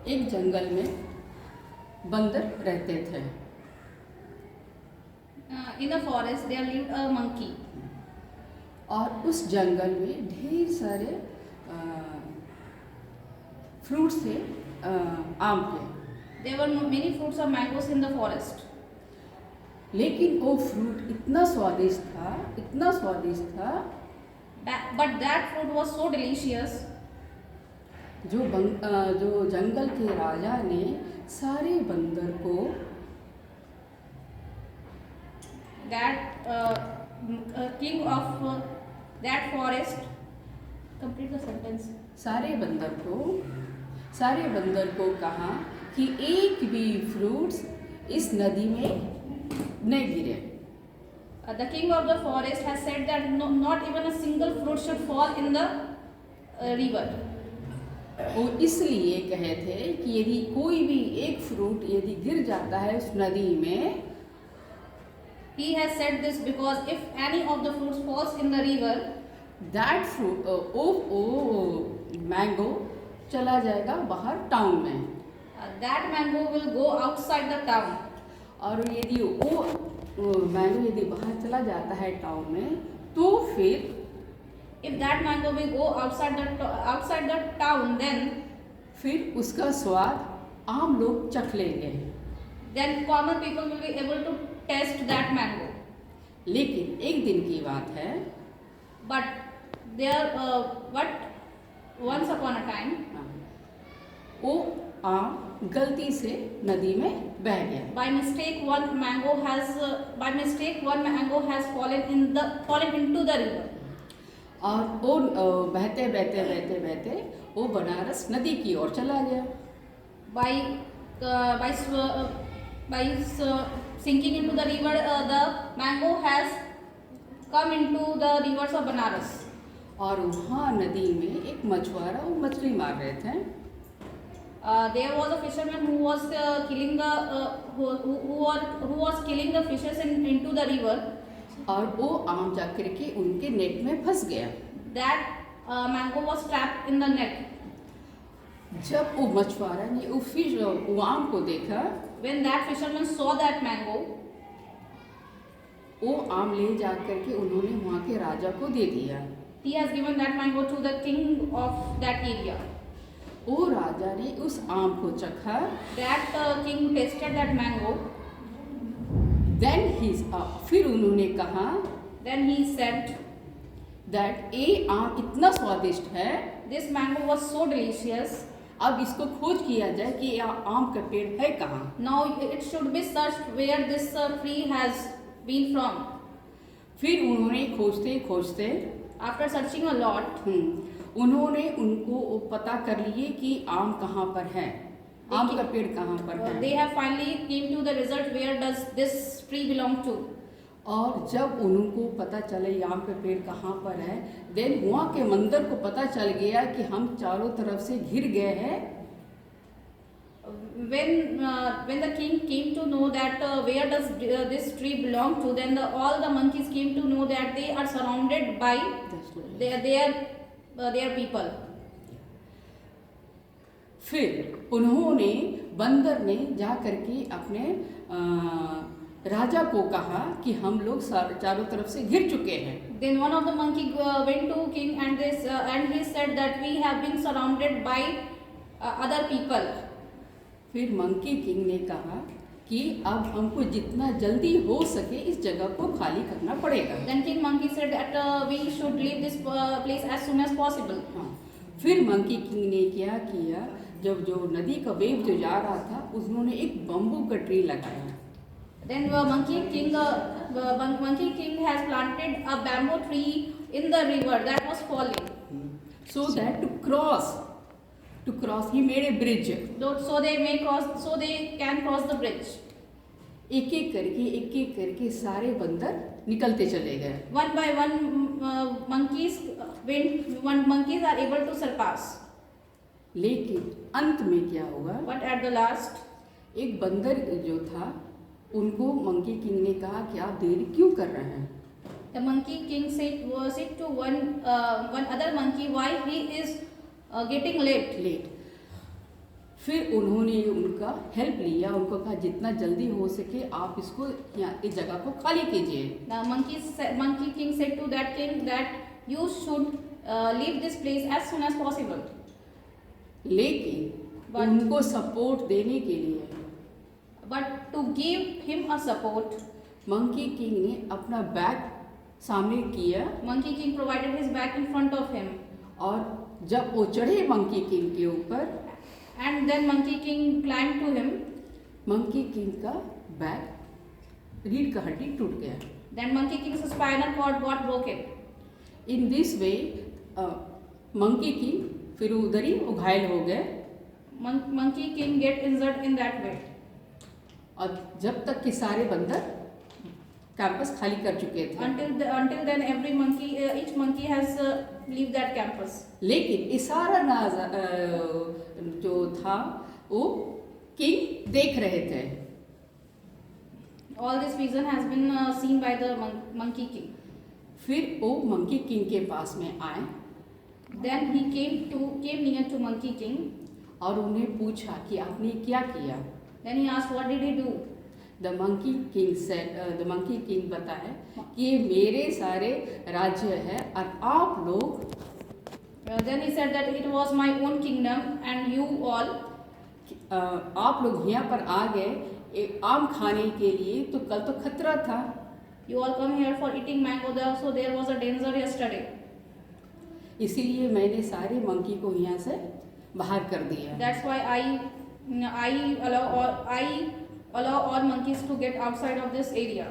एक जंगल में बंदर रहते थे। In the forest there lived a monkey. और उस जंगल में ढेर सारे फ्रूट्स थे आम के। There were many fruits of mangoes in the forest. लेकिन वो फ्रूट इतना स्वादिष्ट था, इतना स्वादिष्ट था, But that fruit was so delicious जो जंगल के राजा ने सारे बंदर को that king of that forest, complete the sentence. सारे बंदर को कहा कि एक भी फ्रूट्स इस नदी में नहीं गिरे। The king of the forest has said that not even a single fruit should fall in the river. वो इसलिए कहे थे कि यदि कोई भी एक फ्रूट यदि गिर जाता है उस नदी में, He has said this because if any of the fruits falls in the river, that fruit mango चला जाएगा बाहर टाउन में। that mango will go outside the town. और यदि वो मैंगो यदि बाहर चला जाता है टाउन में, तो फिर If that mango will go outside the town, फिर उसका स्वाद आम लोग चख लेंगे। then common people will be able to taste that mango. लेकिन एक दिन की बात है, But once upon a time, वो आम गलती से नदी में बह गया। by mistake one mango has fallen into the river. और वो बहते वो बनारस नदी की ओर चला गया। By sinking into the river, the mango has come into the rivers of Banaras. और वहाँ नदी में एक मछुआरा वो मछली मार रहे थे। There was a fisherman who was killing the fishes into the river. और वो आम जाकर के उनके नेट में फंस गया। That mango was trapped in the net. जब वो मछुआरा ने वो आम को देखा, When that fisherman saw that mango, वो आम ले जाकर के उन्होंने वहाँ के राजा को दे दिया। he has given that mango to the king of that area. वो राजा ने उस आम को चखा। That king tasted that mango. फिर उन्होंने कहा Then he said, that ये आम इतना स्वादिष्ट है, this mango was so delicious. अब इसको खोज किया जाए कि यह आम का पेड़ है कहाँ। Now it should be searched where this tree has been from. फिर उन्होंने खोजते After searching a lot, उन्होंने उनको पता कर लिए कि आम कहाँ पर है, आम का पेड़ कहाँ पर है। they have finally came to the result where does this tree belong to. और जब उनको पता चले आम का पेड़ कहाँ पर है, देन वहाँ के मंदिर को पता चल गया कि हम चारों तरफ से घिर गए हैं। When the king came to know that where does this tree belong to, then all the monkeys came to know that they are surrounded by their people. फिर उन्होंने बंदर ने जा करके अपने राजा को कहा कि हम लोग चारों तरफ से घिर चुके हैं। Then one of the monkey went to king and he said that we have been surrounded by other people. फिर मंकी किंग ने कहा कि अब हमको जितना जल्दी हो सके इस जगह को खाली करना पड़ेगा। Then king monkey said that we should leave this place as soon as possible. फिर मंकी किंग ने क्या किया, जब जो नदी का वेव जो जा रहा था, उन्होंने एक बम्बू का ट्री लगाया। Then monkey king has planted a bamboo tree in the river that was falling. So that to cross he made a bridge. So they can cross the bridge. एक एक करके सारे बंदर निकलते चले गए। One by one monkeys are able to surpass. लेकिन अंत में क्या हुआ? But at the last, एक बंदर जो था, उनको मंकी किंग ने कहा कि आप देरी क्यों कर रहे हैं? the monkey king said to one other monkey why he is getting late. फिर उन्होंने उनका हेल्प लिया, उनको कहा जितना जल्दी हो सके आप इसको यहाँ इस जगह को खाली कीजिए। The monkey king said to that king that you should leave this place as soon as possible. लेकिन But- उनको सपोर्ट देने के लिए But to give him a support, monkey king ने अपना बैग सामने किया, Monkey King provided his back in front of him. और जब वो चढ़े मंकी किंग के ऊपर, And then Monkey King climbed to him. Monkey king का बैग रीढ़ का हड्डी टूट गया। Then Monkey King's spinal cord got broken. In this way monkey king फिर उधर ही वो घायल हो गए। Monkey King get injured in that way. और जब तक कि सारे बंदर कैंपस खाली कर चुके थे, Until then, every monkey, each monkey has leave that campus. लेकिन ये सारा जो था वो किंग देख रहे थे। All this vision has been seen by the Monkey King. फिर वो मंकी किंग के पास में आए Then he came near to Monkey King. और उन्हें पूछा कि आपने क्या किया। Then he asked, what did he do? The monkey king बताए कि ये मेरे सारे राज्य है और आप लोग Then he said that it was my own kingdom and you all, आप लोग यहाँ पर आ गए एक आम खाने के लिए, तो कल तो खतरा था। you all come here for eating mango. So there was a danger yesterday. इसीलिए मैंने सारे मंकी को यहाँ से बाहर कर दिया। That's why I allow all monkeys to get outside of this area.